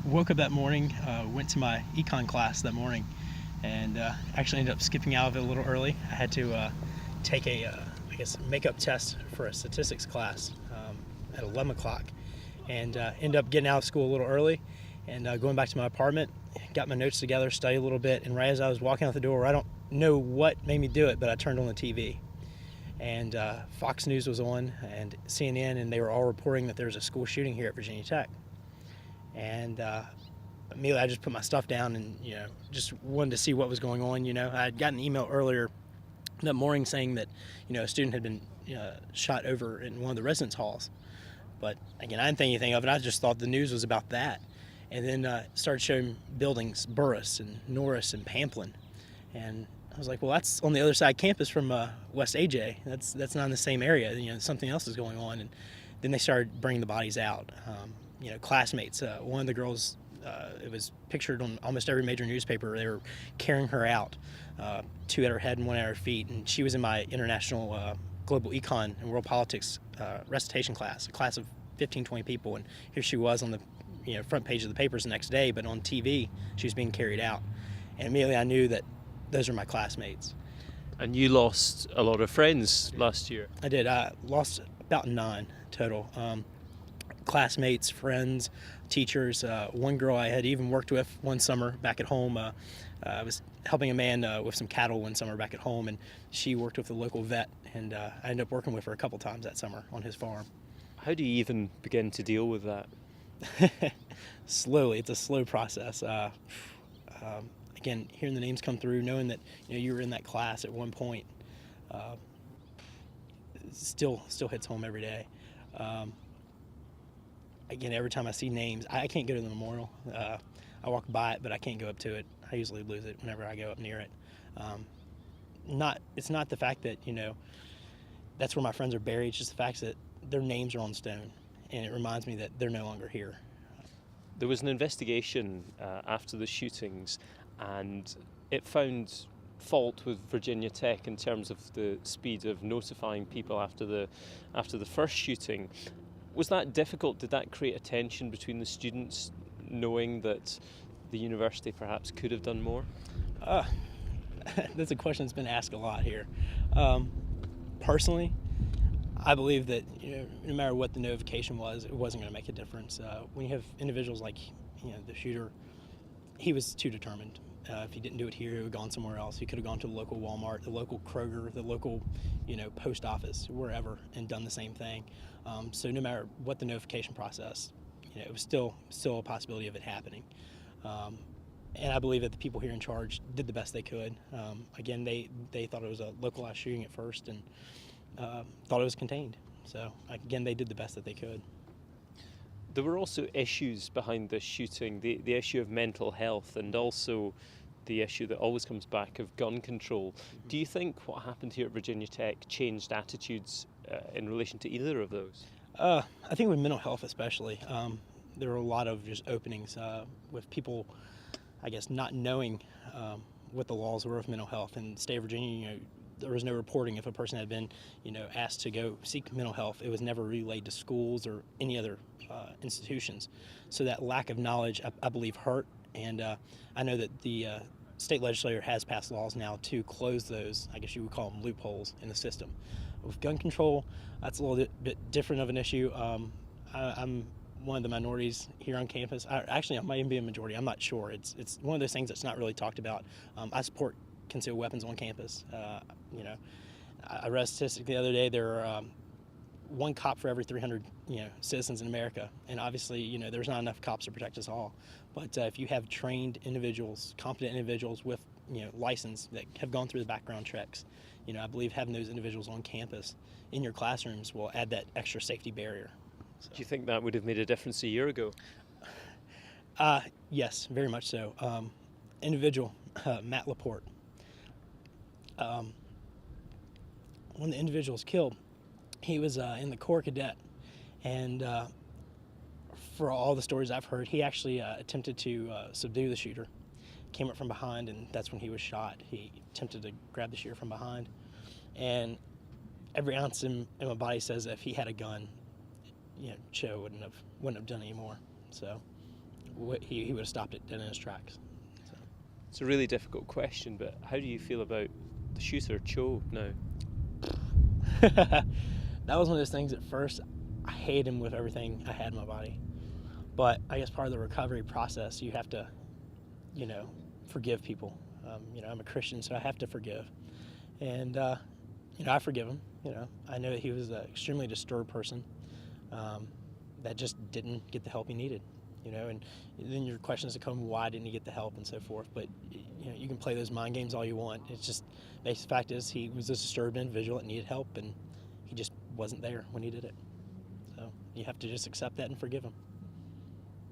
woke up that morning, went to my econ class that morning, and actually ended up skipping out of it a little early. I had to take a, makeup test for a statistics class at 11 o'clock, and ended up getting out of school a little early and going back to my apartment, got my notes together, studied a little bit, and right as I was walking out the door, I don't know what made me do it, but I turned on the TV. And Fox News was on, and CNN, and they were all reporting that there was a school shooting here at Virginia Tech. And immediately I just put my stuff down and, just wanted to see what was going on. I had gotten an email earlier that morning saying that, a student had been shot over in one of the residence halls. But again, I didn't think anything of it. I just thought the news was about that. And then started showing buildings, Burris and Norris and Pamplin. And I was like, well, that's on the other side of campus from West AJ. That's not in the same area. Something else is going on. And then they started bringing the bodies out. Classmates. One of the girls, it was pictured on almost every major newspaper. They were carrying her out, two at her head and one at her feet. And she was in my international global econ and world politics recitation class, a class of 15, 20 people. And here she was on the front page of the papers the next day, but on TV, she was being carried out. And immediately I knew that those are my classmates. And you lost a lot of friends last year. I did. I lost about 9 total. Classmates, friends, teachers. One girl I had even worked with one summer back at home. I was helping a man with some cattle one summer back at home, and she worked with the local vet, and I ended up working with her a couple times that summer on his farm. How do you even begin to deal with that? Slowly. It's a slow process. Again, hearing the names come through, knowing that you were in that class at one point, still hits home every day. Again, every time I see names, I can't go to the memorial. I walk by it, but I can't go up to it. I usually lose it whenever I go up near it. It's not the fact that that's where my friends are buried. It's just the fact that their names are on stone, and it reminds me that they're no longer here. There was an investigation after the shootings, and it found fault with Virginia Tech in terms of the speed of notifying people after the first shooting. Was that difficult? Did that create a tension between the students, knowing that the university perhaps could have done more? That's a question that's been asked a lot here. Personally, I believe that no matter what the notification was, it wasn't going to make a difference. When you have individuals like the shooter, he was too determined. If he didn't do it here, he would have gone somewhere else. He could have gone to the local Walmart, the local Kroger, the local post office, wherever, and done the same thing. So no matter what the notification process, it was still a possibility of it happening. And I believe that the people here in charge did the best they could. Again, they thought it was a localized shooting at first, and thought it was contained. So again, they did the best that they could. There were also issues behind this shooting, the issue of mental health, and also the issue that always comes back of gun control. Do you think what happened here at Virginia Tech changed attitudes in relation to either of those? I think with mental health especially, there were a lot of just openings with people, I guess, not knowing what the laws were of mental health. In the state of Virginia, there was no reporting if a person had been, asked to go seek mental health. It was never relayed to schools or any other institutions. So that lack of knowledge, I believe, hurt. And I know that the state legislature has passed laws now to close those, I guess you would call them loopholes in the system. With gun control, that's a little bit different of an issue. I'm one of the minorities here on campus. Actually, I might even be a majority. I'm not sure. It's one of those things that's not really talked about. I support concealed weapons on campus. I read a statistic the other day. There are one cop for every 300 citizens in America, and obviously there's not enough cops to protect us all. But if you have trained individuals, competent individuals with license that have gone through the background checks, I believe having those individuals on campus in your classrooms will add that extra safety barrier. So. Do you think that would have made a difference a year ago? Yes, very much so. Individual, Matt Laporte. One of the individuals killed, he was in the Corps Cadet, and for all the stories I've heard, he actually attempted to subdue the shooter, came up from behind, and that's when he was shot. He attempted to grab the shooter from behind, and every ounce in my body says if he had a gun, Cho wouldn't have done any more. So he would have stopped it dead in his tracks. So. It's a really difficult question, but how do you feel about the shooter, Cho, now? That was one of those things. At first, I hated him with everything I had in my body. But I guess part of the recovery process, you have to, forgive people. I'm a Christian, so I have to forgive. And, I forgive him. I know that he was an extremely disturbed person that just didn't get the help he needed. And then your questions come, why didn't he get the help and so forth. But, you can play those mind games all you want. It's just, the fact is he was a disturbed individual that needed help, and he just wasn't there when he did it. So you have to just accept that and forgive him.